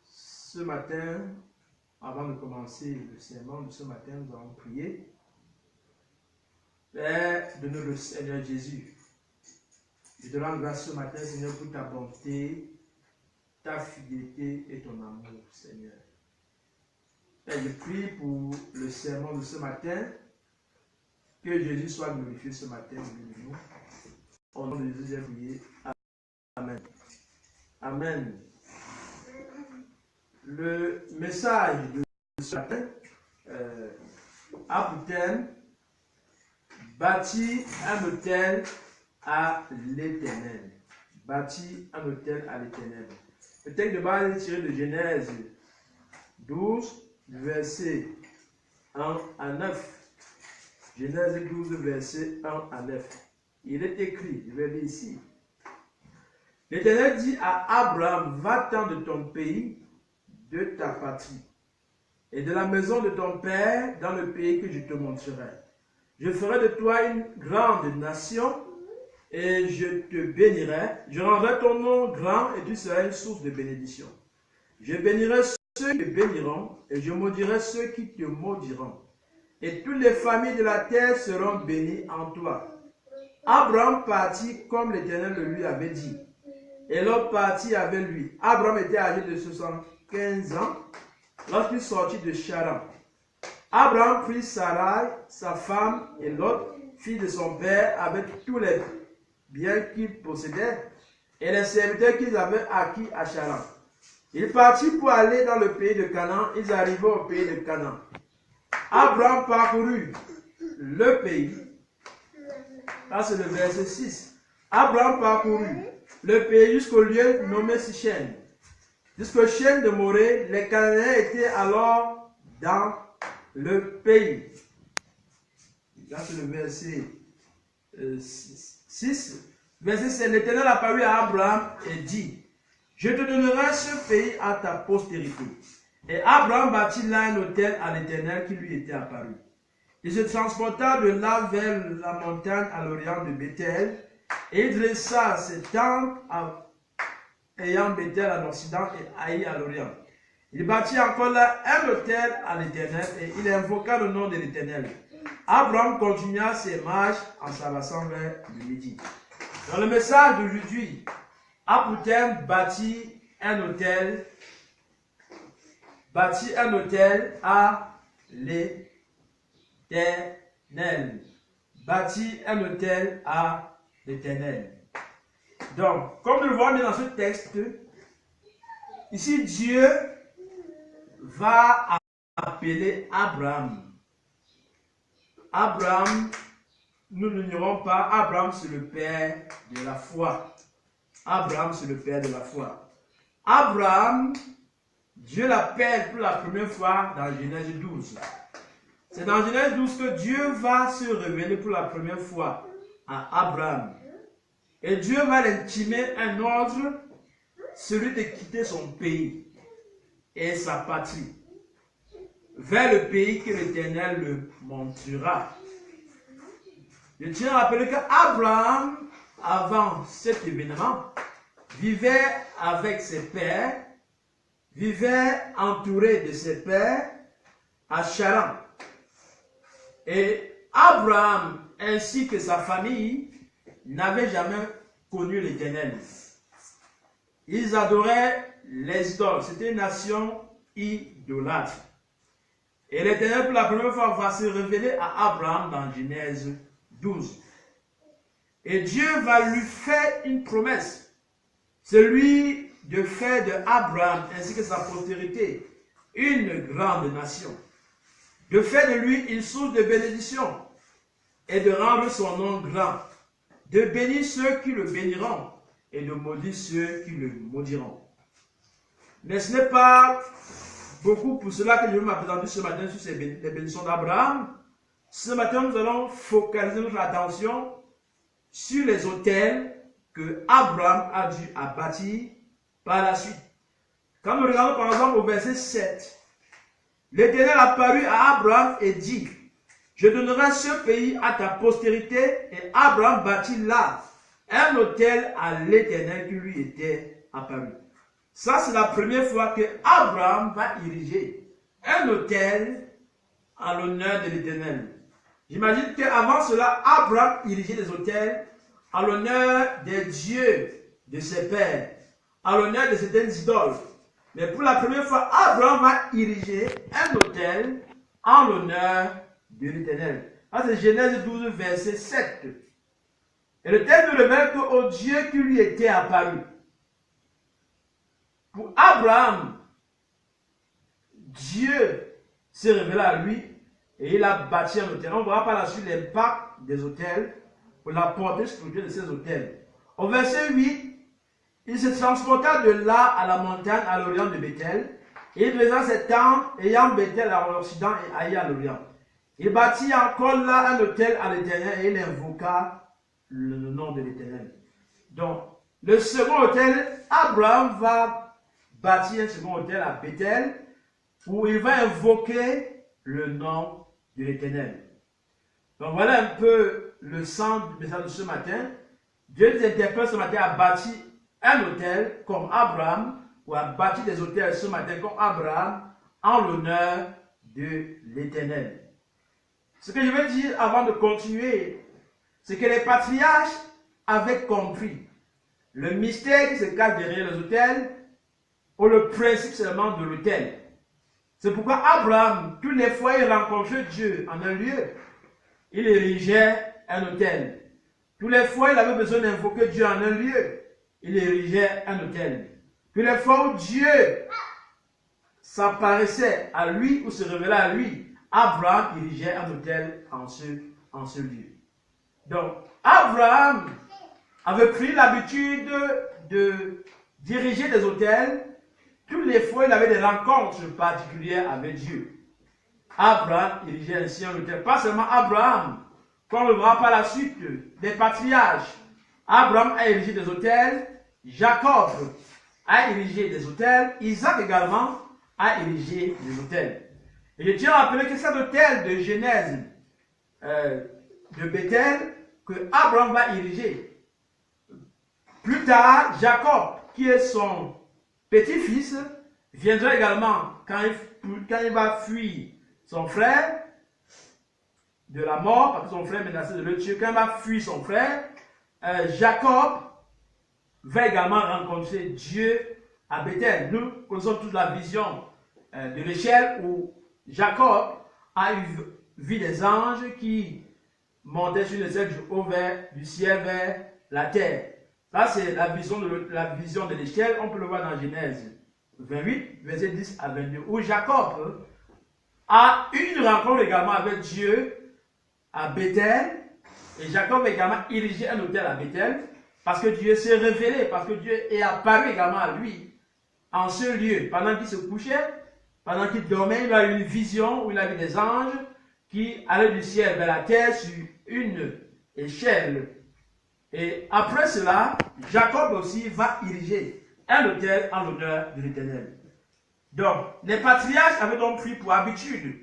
Ce matin, avant de commencer le sermon de ce matin, nous allons prier. Père de notre Seigneur Jésus, je te rends grâce ce matin, Seigneur, pour ta bonté, ta fidélité et ton amour, Seigneur. Père, je prie pour le sermon de ce matin, que Jésus soit glorifié ce matin au milieu de nous. Au nom de Jésus, j'ai prié. Amen. Amen. Le message de ce matin a pour thème bâtir un autel à l'Éternel. Bâtir un autel à l'Éternel. Le texte de base est tiré de Genèse 12, versets 1 à 9. Genèse 12, versets 1 à 9. Il est écrit, je vais lire ici. L'Éternel dit à Abraham, va-t'en de ton pays, de ta patrie, et de la maison de ton père, dans le pays que je te montrerai. Je ferai de toi une grande nation, et je te bénirai. Je rendrai ton nom grand, et tu seras une source de bénédiction. Je bénirai ceux qui te béniront, et je maudirai ceux qui te maudiront. Et toutes les familles de la terre seront bénies en toi. Abraham partit comme l'Éternel le lui avait dit. Et Lot partit avec lui. Abraham était âgé de 75 ans lorsqu'il sortit de Charan. Abraham prit Sarai, sa femme, et Lot, fille de son père, avec tous les biens qu'il possédait et les serviteurs qu'ils avaient acquis à Charan. Ils partirent pour aller dans le pays de Canaan. Ils arrivèrent au pays de Canaan. Abraham parcourut le pays. Là, c'est le verset 6. Abraham parcourut le pays jusqu'au lieu nommé Sichem. Jusqu'au chêne de Morée, les Cananéens étaient alors dans le pays. Là, c'est le verset 6. Verset 7. L'Éternel apparut à Abraham et dit, je te donnerai ce pays à ta postérité. Et Abraham bâtit là un autel à l'Éternel qui lui était apparu. Il se transporta de là vers la montagne à l'orient de Bethel, et il dressa ses tentes ayant Bethel à l'occident et Haï à l'orient. Il bâtit encore là un autel à l'Éternel, et il invoqua le nom de l'Éternel. Abraham continua ses marches en s'avançant vers le midi. Dans le message d'aujourd'hui, Abraham bâtit un autel à l'Éternel. Bâtit un autel à l'Éternel. Donc, comme nous le voyons dans ce texte, ici Dieu va appeler Abraham. Abraham, nous ne l'ignorons pas, Abraham c'est le père de la foi. Abraham c'est le père de la foi. Abraham, Dieu l'appelle pour la première fois dans Genèse 12. C'est dans Genèse 12 que Dieu va se révéler pour la première fois à Abraham. Et Dieu va l'intimer un ordre, celui de quitter son pays et sa patrie, vers le pays que l'Éternel le montrera. Je tiens à rappeler qu'Abraham, avant cet événement, vivait avec ses pères, vivait entouré de ses pères à Charan. Et Abraham ainsi que sa famille n'avaient jamais connu l'Éternel. Ils adoraient les idoles. C'était une nation idolâtre. Et l'Éternel pour la première fois va se révéler à Abraham dans Genèse 12. Et Dieu va lui faire une promesse. Celui de faire de Abraham ainsi que sa postérité une grande nation. De faire de lui une source de bénédiction et de rendre son nom grand. De bénir ceux qui le béniront et de maudire ceux qui le maudiront. Mais ce n'est pas beaucoup pour cela que je vais m'appesantir ce matin sur les bénédictions d'Abraham. Ce matin, nous allons focaliser notre attention sur les autels que Abraham a dû bâtir par la suite. Quand nous regardons par exemple au verset 7, l'Éternel apparut à Abraham et dit, je donnerai ce pays à ta postérité, et Abraham bâtit là un autel à l'Éternel qui lui était apparu. Ça, c'est la première fois que Abraham va ériger un autel en l'honneur de l'Éternel. J'imagine qu'avant cela, Abraham érigeait des autels en l'honneur des dieux de ses pères, en l'honneur de certaines idoles. Mais pour la première fois, Abraham va ériger un autel en l'honneur de l'Éternel. C'est Genèse 12, verset 7. Et le texte nous révèle qu'au Dieu qui lui était apparu. Pour Abraham, Dieu s'est révélé à lui et il a bâti un autel. On verra par la suite l'impact des autels ou la portée spirituelle de ces autels. Au verset 8, il se transporta de là à la montagne à l'orient de Bethel. Et il faisait ses tentes ayant Bethel à l'occident et Haï à l'orient. Il bâtit encore là un autel à l'Éternel et il invoqua le nom de l'Éternel. Donc, le second autel, Abraham va bâtir un second autel à Bethel où il va invoquer le nom de l'Éternel. Donc, voilà un peu le sens du message de ce matin. Dieu nous interpelle ce matin à bâtir un autel comme Abraham ou à bâtir des autels ce matin comme Abraham en l'honneur de l'Éternel. Ce que je veux dire avant de continuer, c'est que les patriarches avaient compris le mystère qui se cache derrière les autels ou le principe seulement de l'autel. C'est pourquoi Abraham, tous les fois il rencontrait Dieu en un lieu, il érigeait un autel. Tous les fois il avait besoin d'invoquer Dieu en un lieu, il érigeait un autel. Tous les fois où Dieu s'apparaissait à lui ou se révélait à lui, Abraham érigeait un autel en ce lieu. Donc, Abraham avait pris l'habitude de diriger des autels. Toutes les fois, il avait des rencontres particulières avec Dieu. Abraham érigeait ainsi un autel. Pas seulement Abraham, comme on le verra par la suite, des patriarches. Abraham a érigé des autels. Jacob a érigé des autels. Isaac également a érigé des autels. Et je tiens à rappeler que cet autel de Genèse de Bethel que Abraham va ériger. Plus tard, Jacob, qui est son petit-fils, viendra également quand il va fuir son frère de la mort, parce que son frère menaçait de le tuer. Quand il va fuir son frère, Jacob va également rencontrer Dieu à Bethel. Nous connaissons toute la vision de l'échelle où Jacob a vu des anges qui montaient sur les ailes du ciel vers la terre. Ça, c'est la vision de l'échelle. On peut le voir dans Genèse 28, verset 10 à 22, où Jacob a eu une rencontre également avec Dieu à Bethel. Et Jacob a également érigé un autel à Bethel parce que Dieu s'est révélé, parce que Dieu est apparu également à lui en ce lieu. Pendant qu'il se couchait, pendant qu'il dormait, il a eu une vision où il a vu des anges qui allaient du ciel vers la terre sur une échelle. Et après cela, Jacob aussi va ériger un autel en l'honneur de l'Éternel. Donc, les patriarches avaient donc pris pour habitude,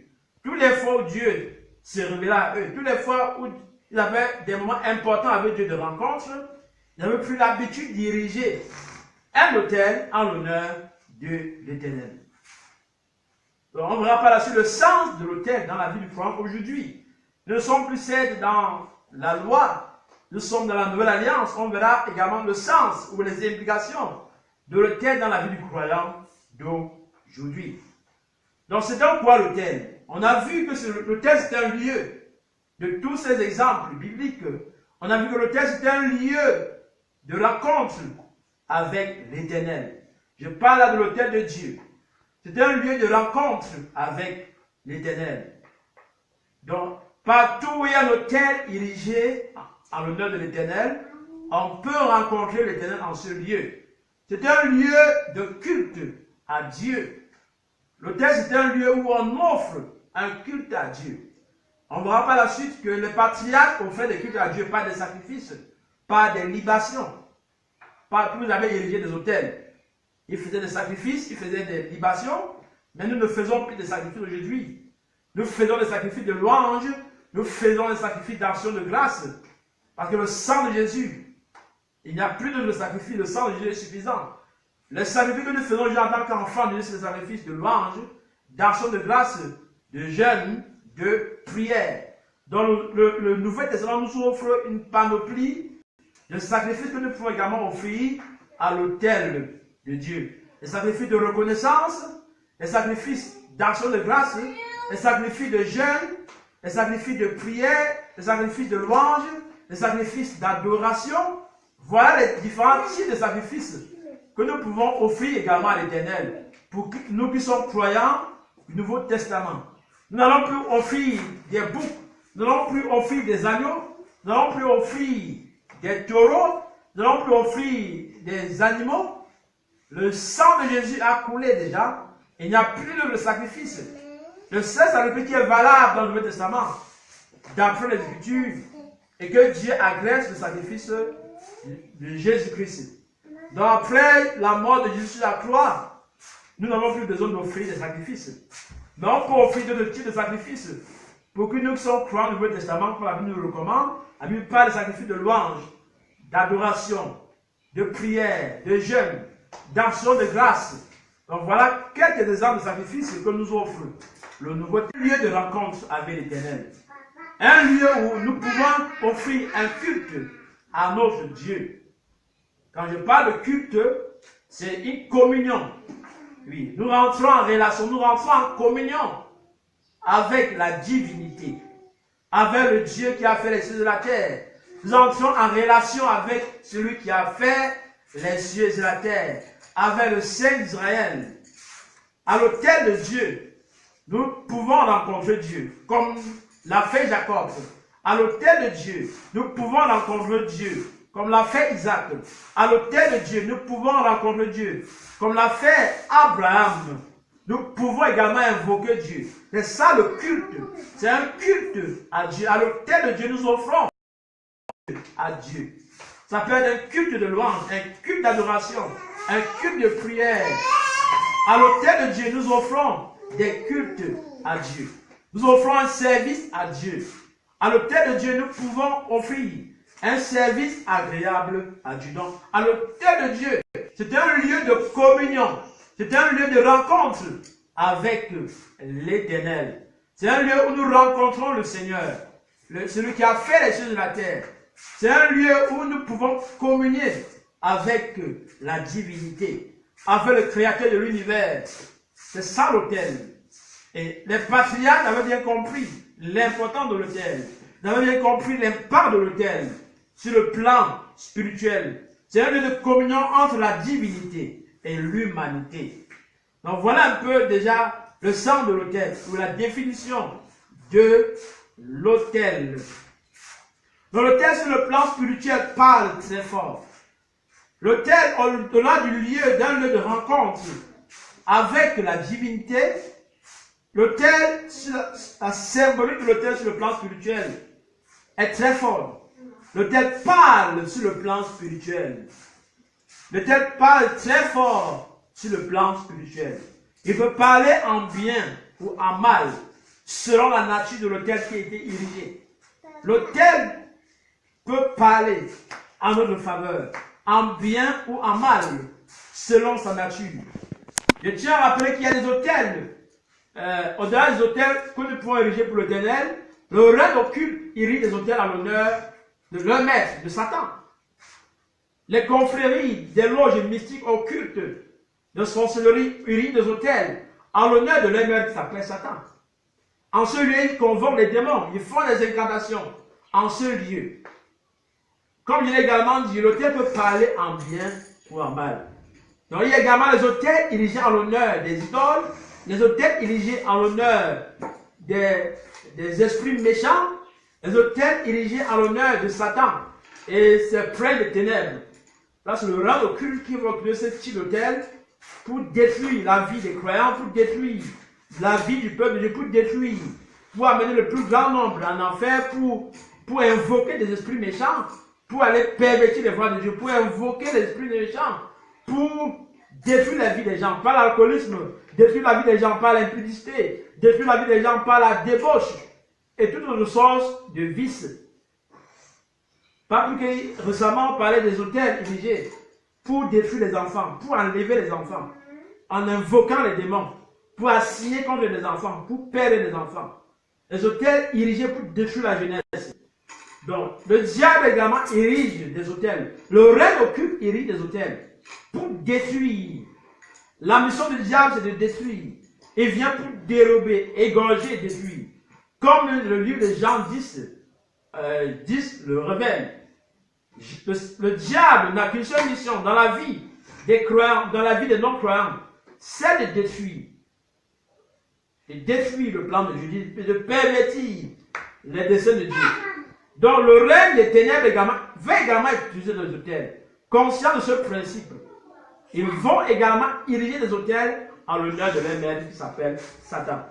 tous les fois où Dieu se révélait à eux, tous les fois où ils avaient des moments importants avec Dieu de rencontre, ils avaient pris l'habitude d'ériger un autel en l'honneur de l'Éternel. Donc, on verra par la suite le sens de l'autel dans la vie du croyant aujourd'hui. Nous ne sommes plus certes dans la loi, nous sommes dans la nouvelle alliance. On verra également le sens ou les implications de l'autel dans la vie du croyant d'aujourd'hui. Donc, c'est donc quoi l'autel? On a vu que l'autel c'est un lieu de tous ces exemples bibliques. On a vu que l'autel c'est un lieu de rencontre avec l'Éternel. Je parle là de l'autel de Dieu. C'est un lieu de rencontre avec l'Éternel. Donc, partout où il y a un autel érigé en l'honneur de l'Éternel, on peut rencontrer l'Éternel en ce lieu. C'est un lieu de culte à Dieu. L'autel, c'est un lieu où on offre un culte à Dieu. On verra par la suite que les patriarches ont fait des cultes à Dieu, pas des sacrifices, pas des libations. Partout où ils avaient érigé des autels. Ils faisaient des sacrifices, ils faisaient des libations, mais nous ne faisons plus de sacrifices aujourd'hui. Nous faisons des sacrifices de louange, nous faisons des sacrifices d'action de grâce, parce que le sang de Jésus, il n'y a plus de sacrifice, le sang de Jésus est suffisant. Les sacrifices que nous faisons en tant qu'enfants de Dieu, c'est des sacrifices de louange, d'action de grâce, de jeûne, de prière. Dans le Nouveau Testament nous offre une panoplie de sacrifices que nous pouvons également offrir à l'autel de Dieu. Les sacrifices de reconnaissance, les sacrifices d'action de grâce, les sacrifices de jeûne, les sacrifices de prière, les sacrifices de louange, les sacrifices d'adoration. Voilà les différents types de sacrifices que nous pouvons offrir également à l'Éternel pour nous qui sommes croyants du Nouveau Testament. Nous n'allons plus offrir des boucs, nous n'allons plus offrir des agneaux, nous n'allons plus offrir des taureaux, nous n'allons plus offrir des animaux. Le sang de Jésus a coulé déjà, et il n'y a plus de sacrifice. Le seul sacrifice qui est valable dans le Nouveau Testament, d'après les Écritures, et que Dieu agresse le sacrifice de Jésus-Christ. Donc après la mort de Jésus sur la croix, nous n'avons plus besoin d'offrir des sacrifices. Mais on peut offrir d'autres types de sacrifices. Pour que nous qui sommes croyants du Nouveau Testament, comme la Bible nous le recommande, la Bible parle de sacrifices de louange, d'adoration, de prière, de jeûne, d'action de grâce. Donc voilà quelques exemples de sacrifices que nous offre le nouveau lieu de rencontre avec l'Éternel. Un lieu où nous pouvons offrir un culte à notre Dieu. Quand je parle de culte, c'est une communion. Oui, nous rentrons en relation, nous rentrons en communion avec la divinité, avec le Dieu qui a fait les cieux de la terre. Nous entrons en relation avec celui qui a fait les cieux et la terre, avec le Saint d'Israël. À l'autel de Dieu, nous pouvons rencontrer Dieu, comme l'a fait Jacob. À l'autel de Dieu, nous pouvons rencontrer Dieu, comme l'a fait Isaac. À l'autel de Dieu, nous pouvons rencontrer Dieu, comme l'a fait Abraham. Nous pouvons également invoquer Dieu. C'est ça le culte. C'est un culte à Dieu. À l'autel de Dieu, nous offrons à Dieu. Ça peut être un culte de louange, un culte d'adoration, un culte de prière. À l'autel de Dieu, nous offrons des cultes à Dieu. Nous offrons un service à Dieu. À l'autel de Dieu, nous pouvons offrir un service agréable à Dieu. Donc, à l'autel de Dieu, c'est un lieu de communion. C'est un lieu de rencontre avec l'Éternel. C'est un lieu où nous rencontrons le Seigneur, celui qui a fait les choses de la terre. C'est un lieu où nous pouvons communier avec la divinité, avec le Créateur de l'univers. C'est ça l'autel. Et les patriarches avaient bien compris l'importance de l'autel. Ils avaient bien compris l'impact de l'autel sur le plan spirituel. C'est un lieu de communion entre la divinité et l'humanité. Donc voilà un peu déjà le sens de l'autel, ou la définition de l'autel. Donc l'autel sur le plan spirituel parle très fort. L'autel, au-delà du lieu, d'un lieu de rencontre avec la divinité, l'autel, la symbolique de l'autel sur le plan spirituel est très fort. L'autel parle sur le plan spirituel. L'autel parle très fort sur le plan spirituel. Il peut parler en bien ou en mal, selon la nature de l'autel qui a été érigé. L'autel peut parler en notre faveur, en bien ou en mal, selon sa nature. Je tiens à rappeler qu'il y a des autels, au-delà des autels que nous pouvons ériger pour l'Éternel, le règne occulte érige des autels à l'honneur de leur maître, de Satan. Les confréries des loges mystiques occultes de sorcellerie érigent des autels en l'honneur de leur maître qui s'appelle Satan. En ce lieu, ils convoquent les démons, ils font des incantations en ce lieu. Comme je l'ai également dit, l'autel peut parler en bien ou en mal. Donc il y a également les autels érigés en l'honneur des idoles, les autels érigés en l'honneur des esprits méchants, les autels érigés en l'honneur de Satan et ses princes de ténèbres. Là, c'est le rang occulte qui va occuper ce type d'autel pour détruire la vie des croyants, pour détruire la vie du peuple, pour détruire, pour amener le plus grand nombre en enfer, pour invoquer des esprits méchants, pour aller pervertir les voies de Dieu, pour invoquer les esprits méchants, pour détruire la vie des gens par l'alcoolisme, détruire la vie des gens par l'impudicité, détruire la vie des gens par la débauche et toutes autres sortes de vices. Pas plus que récemment on parlait des autels érigés pour détruire les enfants, pour enlever les enfants, en invoquant les démons, pour assigner contre les enfants, pour perdre les enfants. Les autels érigés pour détruire la jeunesse. Donc, le diable également érige des autels. Le règne occulte érige des autels pour détruire. La mission du diable, c'est de détruire. Il vient pour dérober, égorger et détruire. Comme le livre de Jean 10 le révèle. Le diable n'a qu'une seule mission dans la vie des croyants, dans la vie des non-croyants, c'est de détruire. De détruire le plan de Dieu, de pervertir les desseins de Dieu. Donc le règne des ténèbres également, va également utiliser des autels. Conscient de ce principe, ils vont également ériger des autels en l'honneur de leur maître qui s'appelle Satan.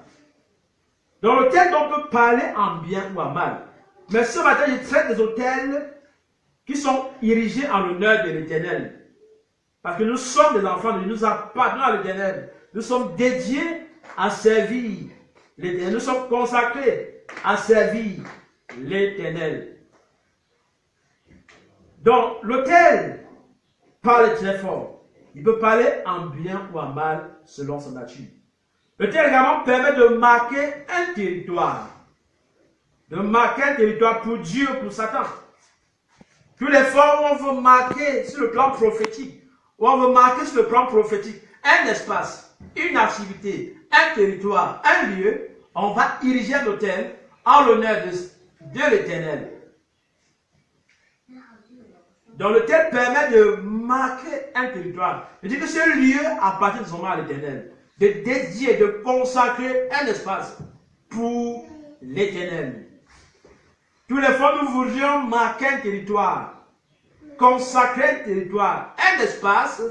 Donc l'autel dont on peut parler en bien ou en mal. Mais ce matin, je traite des autels qui sont érigés en l'honneur de l'Éternel. Parce que nous sommes des enfants de Dieu, nous appartenons à l'Éternel. Nous sommes dédiés à servir l'Éternel. Nous sommes consacrés à servir l'Éternel. Donc, l'autel parle très fort. Il peut parler en bien ou en mal selon sa nature. L'autel également permet de marquer un territoire. De marquer un territoire pour Dieu, pour Satan. Tous les fois où on veut marquer sur le plan prophétique, où on veut marquer sur le plan prophétique un espace, une activité, un territoire, un lieu, on va ériger un autel en l'honneur de l'Éternel. Donc l'autel permet de marquer un territoire. Je dis que ce lieu appartient seulement à l'Éternel. De dédier, de consacrer un espace pour l'Éternel. Tous les fois nous voudrions marquer un territoire, consacrer un territoire, un espace,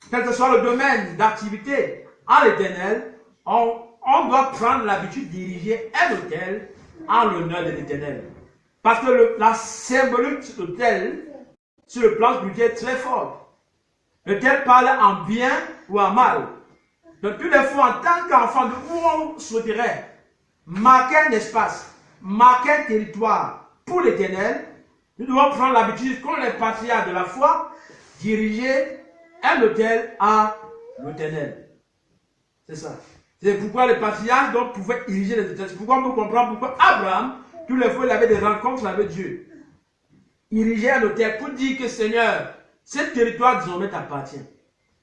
quel que soit le domaine d'activité à l'Éternel, on doit prendre l'habitude de diriger un autel en l'honneur de l'Éternel. Parce que la symbolique de l'autel, sur le plan spirituel, est très forte. L'autel parle en bien ou en mal. Donc, tous les fois, en tant qu'enfant, où on souhaiterait marquer un espace, marquer un territoire pour l'Éternel, nous devons prendre l'habitude, comme les patriarches de la foi, diriger un autel à l'Éternel. C'est ça. C'est pourquoi les patriarches donc pouvaient ériger les autels. C'est pourquoi on peut comprendre pourquoi Abraham, tous les fois, il avait des rencontres avec Dieu. Ériger un autel pour dire que Seigneur, ce territoire désormais t'appartient.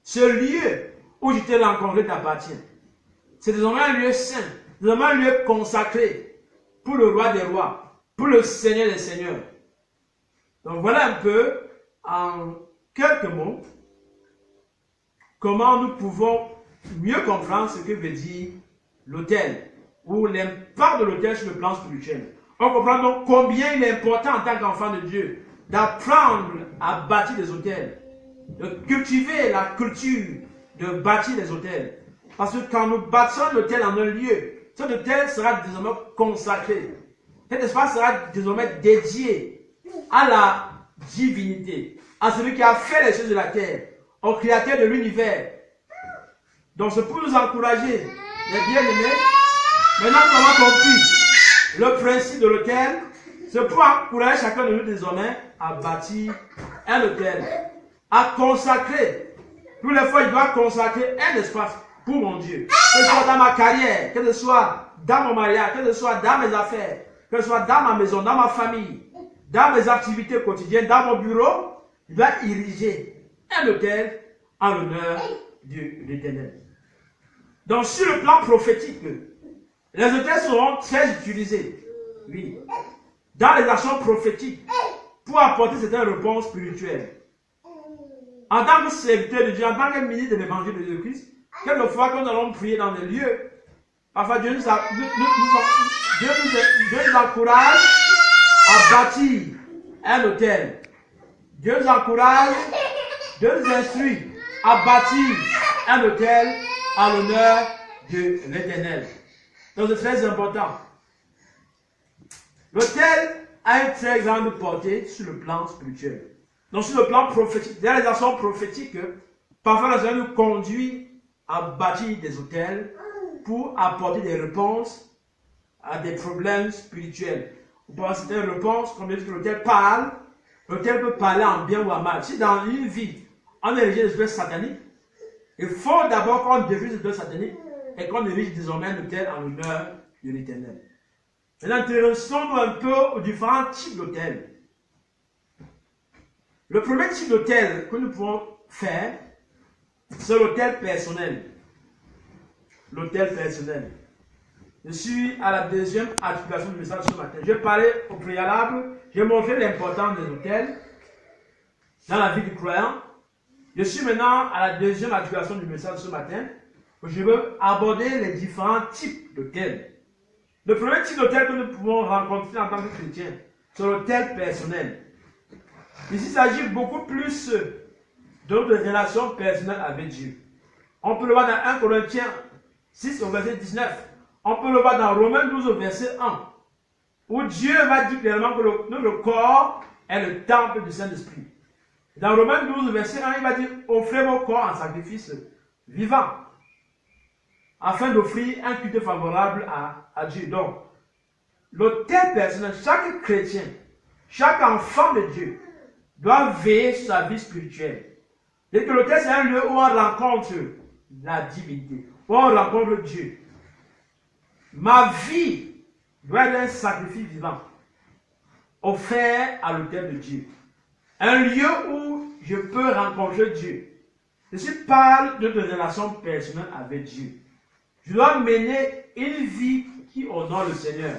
Ce lieu où je t'ai rencontré t'appartient. C'est désormais un lieu saint, désormais un lieu consacré pour le roi des rois, pour le Seigneur des seigneurs. Donc voilà un peu, en quelques mots, comment nous pouvons mieux comprendre ce que veut dire l'autel, ou l'impact de l'autel sur le plan spirituel. On comprend donc combien il est important en tant qu'enfant de Dieu d'apprendre à bâtir des autels, de cultiver la culture de bâtir des autels. Parce que quand nous bâtissons l'autel en un lieu, cet autel sera désormais consacré. Cet espace sera désormais dédié à la divinité, à celui qui a fait les choses de la terre, au créateur de l'univers. Donc c'est pour nous encourager, les bien-aimés. Maintenant nous avons compris le principe de l'autel. C'est pour encourager chacun de nous désormais à bâtir un autel, à consacrer. Tous les fois, il doit consacrer un espace pour mon Dieu. Que ce soit dans ma carrière, que ce soit dans mon mariage, que ce soit dans mes affaires, que ce soit dans ma maison, dans ma famille, dans mes activités quotidiennes, dans mon bureau, il doit ériger un autel en l'honneur de l'Éternel. Donc, sur le plan prophétique, les autels seront très utilisés, oui, dans les actions prophétiques pour apporter certaines réponses spirituelles. En tant que serviteur de Dieu, en tant que ministre de l'évangile de Jésus-Christ, quelquefois quand nous allons prier dans des lieux, parfois Dieu nous encourage à bâtir un autel. Dieu nous encourage, Dieu nous instruit à bâtir un autel à l'honneur de l'Éternel. Donc c'est très important. L'autel a une très grande portée sur le plan spirituel. Donc sur le plan prophétique, dans les actions prophétiques, parfois la Seigneur nous conduit à bâtir des autels pour apporter des réponses à des problèmes spirituels. Pour avoir certaines réponses, comme l'autel parle, l'autel peut parler en bien ou en mal. Si dans une vie, on érige des autels sataniques. Il faut d'abord qu'on détruise les autels sataniques et qu'on érige désormais un autel en l'honneur de l'Éternel. Maintenant, intéressons-nous un peu aux différents types d'autels. Le premier type d'autel que nous pouvons faire, c'est l'autel personnel. L'autel personnel. Je suis à la deuxième articulation du message ce matin. Je parlais au préalable, j'ai montré l'importance des autels dans la vie du croyant. Je suis maintenant à la deuxième articulation du message ce matin. Je veux aborder les différents types d'autels. Le premier type d'autel que nous pouvons rencontrer en tant que chrétiens, c'est l'autel personnel. Ici, il s'agit beaucoup plus de notre relation personnelle avec Dieu. On peut le voir dans 1 Corinthiens 6 au verset 19. On peut le voir dans Romains 12 au verset 1. Où Dieu va dire clairement que notre corps est le temple du Saint-Esprit. Dans Romains 12 verset 1, il va dire offrez vos corps en sacrifice vivant. Afin d'offrir un culte favorable à Dieu. Donc, l'autel personnel, chaque chrétien, chaque enfant de Dieu doit veiller sur sa vie spirituelle. Et que l'autel, c'est un lieu où on rencontre la divinité, où on rencontre Dieu. Ma vie doit être un sacrifice vivant, offert à l'autel de Dieu. Un lieu où je peux rencontrer Dieu. Je parle de relation personnelle avec Dieu. Je dois mener une vie qui honore le Seigneur.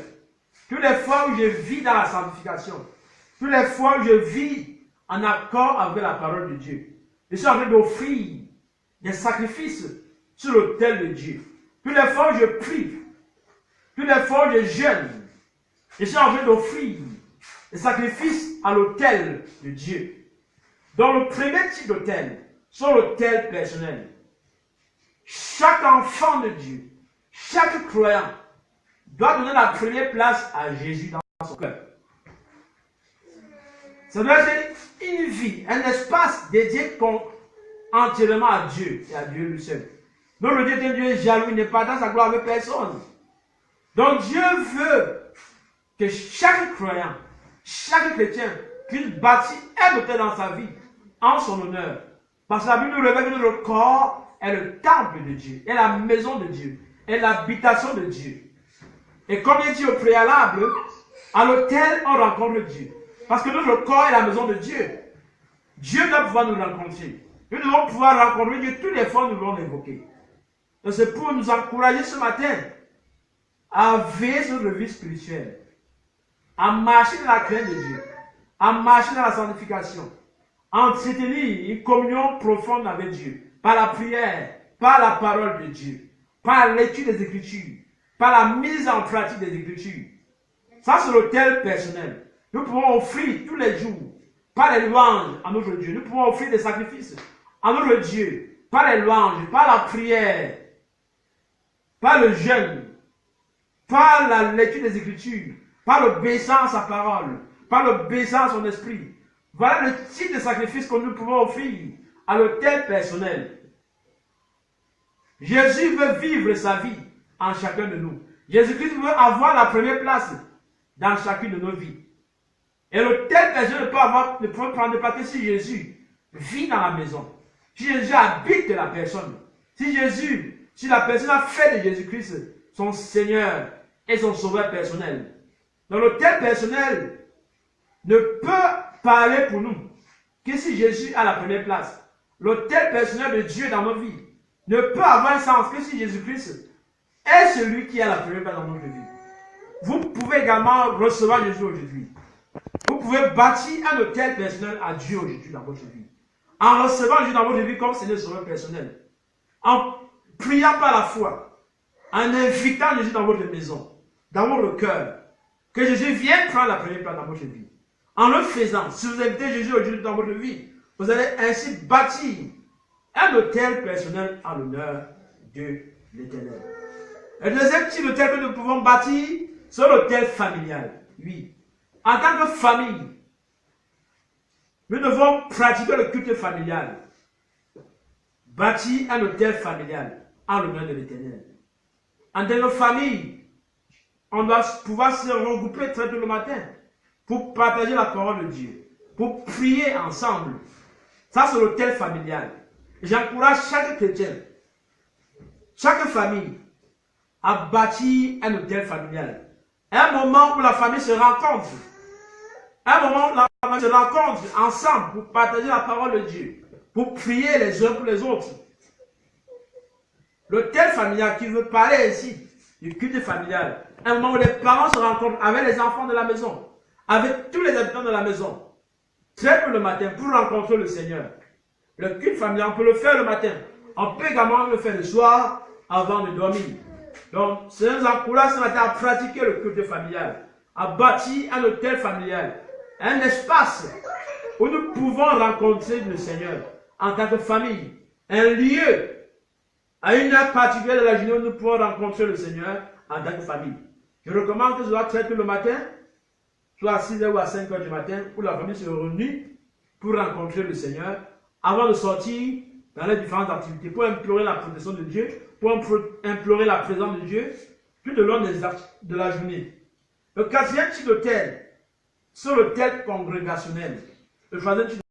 Toutes les fois où je vis dans la sanctification, toutes les fois où je vis en accord avec la parole de Dieu, je suis en train d'offrir des sacrifices sur l'autel de Dieu. Toutes les fois où je prie, toutes les fois où je jeûne, je suis en train d'offrir des sacrifices à l'autel de Dieu. Donc le premier type d'autel, c'est l'autel personnel. Chaque enfant de Dieu, chaque croyant, doit donner la première place à Jésus dans son cœur. Ça doit être une vie, un espace dédié entièrement à Dieu et à Dieu lui seul. Donc le Dieu est un Dieu jaloux, il n'est pas dans sa gloire avec personne. Donc Dieu veut que chaque croyant, chaque chrétien puisse bâtir un autel dans sa vie en son honneur. Parce que la Bible nous révèle que notre corps est le temple de Dieu, est la maison de Dieu, est l'habitation de Dieu. Et comme il dit au préalable, à l'autel, on rencontre Dieu. Parce que notre corps est la maison de Dieu. Dieu doit pouvoir nous rencontrer. Nous devons pouvoir rencontrer Dieu toutes les fois que nous voulons l'évoquer. Donc c'est pour nous encourager ce matin à veiller sur notre vie spirituelle, à marcher dans la crainte de Dieu, à marcher dans la sanctification, à entretenir une communion profonde avec Dieu, par la prière, par la parole de Dieu, par l'étude des Écritures, par la mise en pratique des Écritures. Ça, c'est l'autel personnel. Nous pouvons offrir tous les jours, par les louanges à notre Dieu. Nous pouvons offrir des sacrifices à notre Dieu, par les louanges, par la prière, par le jeûne, par la lecture des Écritures, par l'obéissance à sa parole, par l'obéissance à son esprit. Voilà le type de sacrifice que nous pouvons offrir à l'autel personnel. Jésus veut vivre sa vie en chacun de nous. Jésus-Christ veut avoir la première place dans chacune de nos vies. Et l'autel personnel ne peut prendre de place si Jésus vit dans la maison. Si Jésus habite la personne. Si la personne a fait de Jésus-Christ son Seigneur et son Sauveur personnel. Donc l'autel personnel ne peut parler pour nous que si Jésus a la première place. L'autel personnel de Dieu dans nos vies ne peut avoir un sens que si Jésus-Christ est celui qui a la première place dans notre vie. Vous pouvez également recevoir Jésus aujourd'hui. Vous pouvez bâtir un autel personnel à Dieu aujourd'hui dans votre vie. En recevant Jésus dans votre vie comme Seigneur Sauveur personnel. En priant par la foi. En invitant Jésus dans votre maison, dans votre cœur. Que Jésus vienne prendre la première place dans votre vie. En le faisant, si vous invitez Jésus aujourd'hui dans votre vie, vous allez ainsi bâtir un autel personnel en l'honneur de l'Éternel. Le deuxième type d'autel que nous pouvons bâtir, c'est l'autel familial. Oui. En tant que famille, nous devons pratiquer le culte familial. Bâtir un autel familial en l'honneur de l'Éternel. En tant que famille, on doit pouvoir se regrouper très tôt le matin pour partager la parole de Dieu, pour prier ensemble. Ça, c'est l'hôtel familial. J'encourage chaque chrétien, chaque famille à bâtir un hôtel familial. Un moment où la famille se rencontre. Un moment où la famille se rencontre ensemble pour partager la parole de Dieu, pour prier les uns pour les autres. L'hôtel familial qui veut parler ici du culte familial. Un moment où les parents se rencontrent avec les enfants de la maison, avec tous les habitants de la maison. Très tôt le matin pour rencontrer le Seigneur. Le culte familial, on peut le faire le matin. On peut également le faire le soir avant de dormir. Donc, c'est nous encourage ce matin à pratiquer le culte familial, à bâtir un hôtel familial, un espace où nous pouvons rencontrer le Seigneur en tant que famille, un lieu à une heure particulière de la journée où nous pouvons rencontrer le Seigneur en tant que famille. Je recommande que ce soit très tôt le matin, soit à 6h ou à 5h du matin, où la famille se réunit pour rencontrer le Seigneur, avant de sortir dans les différentes activités, pour implorer la protection de Dieu, pour implorer la présence de Dieu, tout au long de la journée. Le quatrième type d'hôtel, c'est l'hôtel congrégationnel. Le troisième type